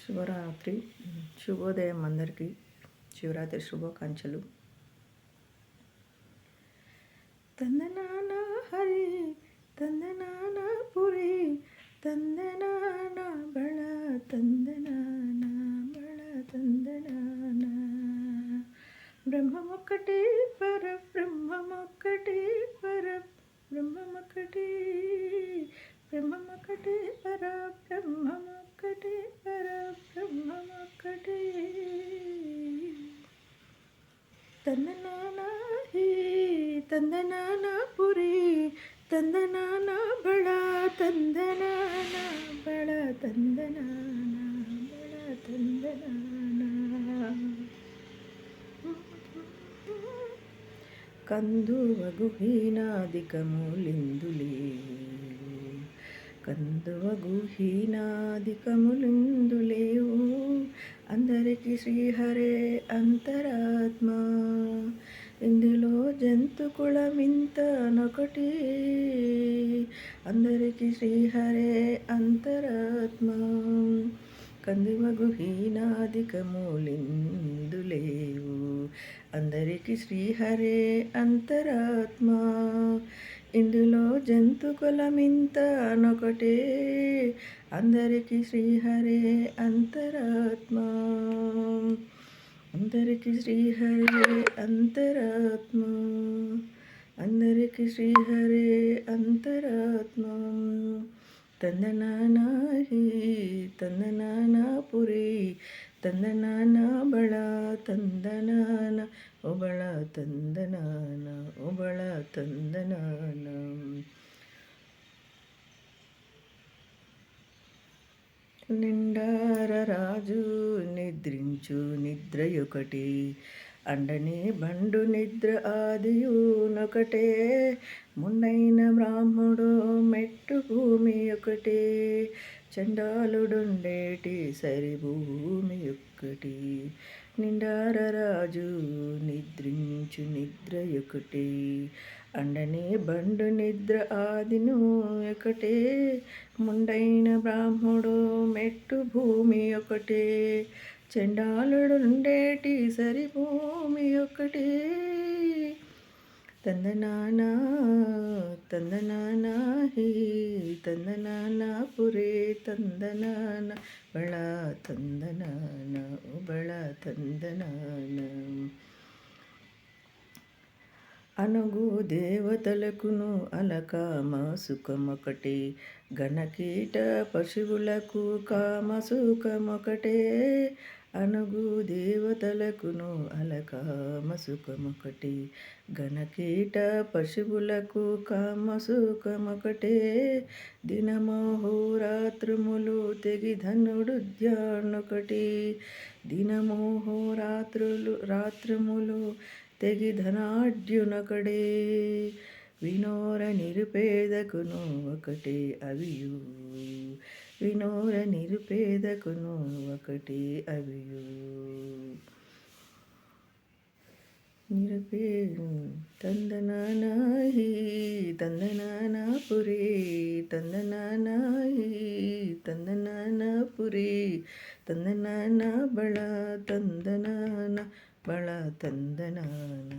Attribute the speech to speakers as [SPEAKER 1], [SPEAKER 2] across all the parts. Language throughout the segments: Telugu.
[SPEAKER 1] శుభరాత్రి, శుభోదయం అందరికీ. శివరాత్రి శుభాకాంక్షలు. తందనాన హరి తందనాన పురి తందనాన బళ తందనాన బళ తందనాన. బ్రహ్మమొక్కటి పర బ్రహ్మమొక్కటి పర బ్రహ్మమొక్కటి బ్రహ్మమొక్కటి పర బ్రహ్మమొక్కటి పర బ్రహ్మమొక్కటి. తందనాన హి తందనాన పురి తందనాన బళ తందనాన బళ తందనాన బళ తందనాన. కందువగుహీనాదికములిందులేవు కందువగుహీనాదికములిందులేవు అందరికి శ్రీహరే అంతరాత్మ. ఇందులో జంతు కులమింత నొకటి అందరికి శ్రీహరే అంతరాత్మ. కందువగుహీనాదికములిందులేవు అందరికి శ్రీహరే అంతరాత్మ. ఇందులో జంతు కులమింత నొకటే అందరికి శ్రీహరే అంతరాత్మ. అందరికి శ్రీహరే అంతరాత్మ. అందరికి శ్రీహరే అంతరాత్మ. తందనాన హి తందనాన పురి తందనాన బళ తందనాన ఒబళ తందనాన ఒబళ తందనాన. నిండార రాజు నిద్రించు నిద్రయొకటి అండని బండు నిద్ర ఆదియునొకటే. ముండైన బ్రాహ్మడు మెట్టు భూమి ఒకటి చండాలుడుండేటి సరి భూమి ఒక్కటి. నిండార రాజు నిద్రించు నిద్రయొకటి అండని బండు నిద్ర ఆదిను ఒకటే. ముండైన బ్రాహ్మడు మెట్టు భూమి ఒకటే చండాలుడుండేటి సరి భూమి ఒకటి. తందనాన తందనాన హి తందనాన పురే తందనాన బళ తందనాన బళ తందనాన. అనుగు దేవతలకును అలక సుఖమొకటి గణకీట పశువులకు కామ సుఖమొకటే. అనుగు దేవతలకును అలకామ సుఖమొకటి గణకీట పశువులకు కామ సుఖమొకటే. దినమోహోరాత్రములు తెగి ధనుడు ధ్యానొకటి దినమోహోరాత్రములు తెగి ధనాఢ్యునొకడే. వినోర నిరుపేదకును ఒకటే అవియు వినోర నిరుపేదకును ఒకటే అవియు. తందనాన హి తందనాన పురి తందనాన హి తందనాన పురి తందనాన బళ తందనాన బళ తందనాన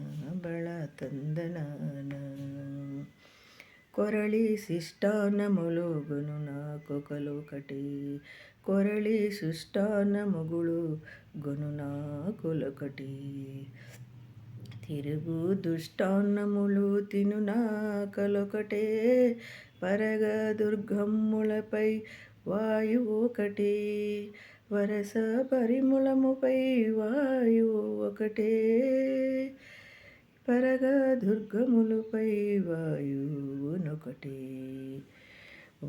[SPEAKER 1] బళ తందనాన. కొరళి శిష్టాన్నములు గును నాకొకలొకటి కొరళి శిష్టాన్నముగులు గును నాకులొకటి. తిరుగు దుష్టాన్నములు తిను నాకలొకటే పరగ దుర్గమ్ములపై వాయువు ఒకటి వరస పరిమళముపై వాయువు ఒకటే. పరగ దుర్గములపై వాయువునొకటి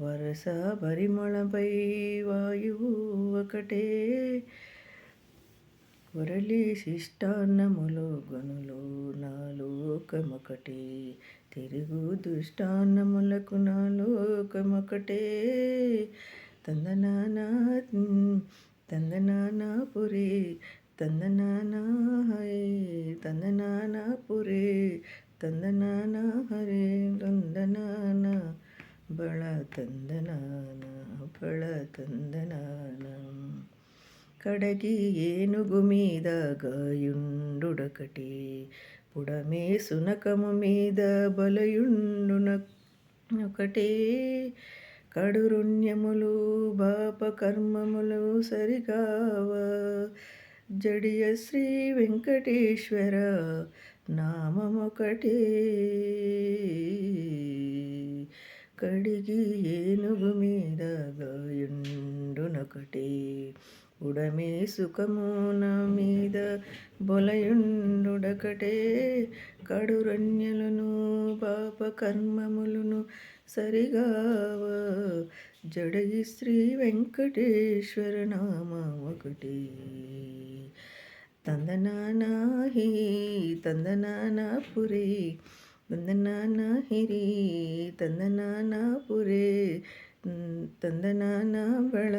[SPEAKER 1] వరస పరిమళపై వాయువు ఒకటే. కొరలి శిష్టాన్నములు గనులు నాలోకమొకటి తిరుగు దుష్టాన్నములకు నాలోకమొకటే. తందనాన తందనాన పురి తందనాన హై తందనాన పురి తందనాన హరి తందనాన బళ తందనాన బళ తందనాన. కడగి ఏనుగు మీద గాయుండుడొకటే, పుడమే సునకము మీద బలయుండునొకటే. కడురుణ్యములు పాప కర్మములు సరిగావ, జడియ శ్రీ వెంకటేశ్వర నామమొకటే. కడిగి ఏనుగు మీద గాయుండునొకటే, ఉడమే సుఖమున మీద బొలయుండుడొకటే. కడురన్యలను పాప కర్మములను సరిగావ, జడగి శ్రీ వెంకటేశ్వర నామమొకటే. తందనానాహి తందనానాపురే, తందనానాహిరి తందనానాపురే, తందనానా బళ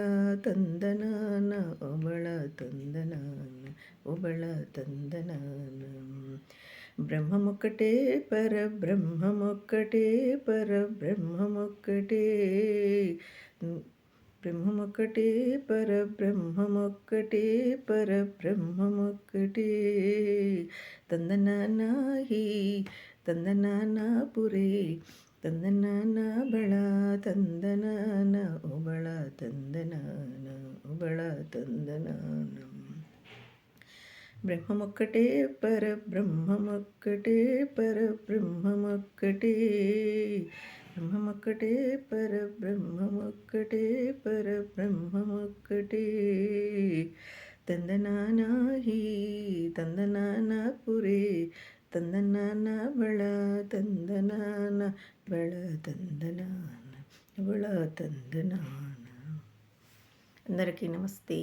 [SPEAKER 1] తందనాన ఒబళ తందనాన ఒబళ తందనాన. బ్రహ్మమొక్కటే పరబ్రహ్మమొక్కటే, పరబ్రహ్మమొక్కటే. బ్రహ్మమొక్కటే పరబ్రహ్మమొక్కటే, పరబ్రహ్మమొక్కటే. తందనానాహి తందనానాపురే, తందనానా బళ తందనాన ఒబళ తందనాన ఒబళ తందనాన. బ్రహ్మమొక్కటే పరబ్రహ్మమొక్కటే, పరబ్రహ్మమొక్కటే. బ్రహ్మమొక్కటే పరబ్రహ్మమొక్కటే, పరబ్రహ్మమొక్కటే. తందనానాహి తందనానాపురే, తందనానా బళ తందనాన బళ తందనాన బళ తందనాన. అందరికీ నమస్తే.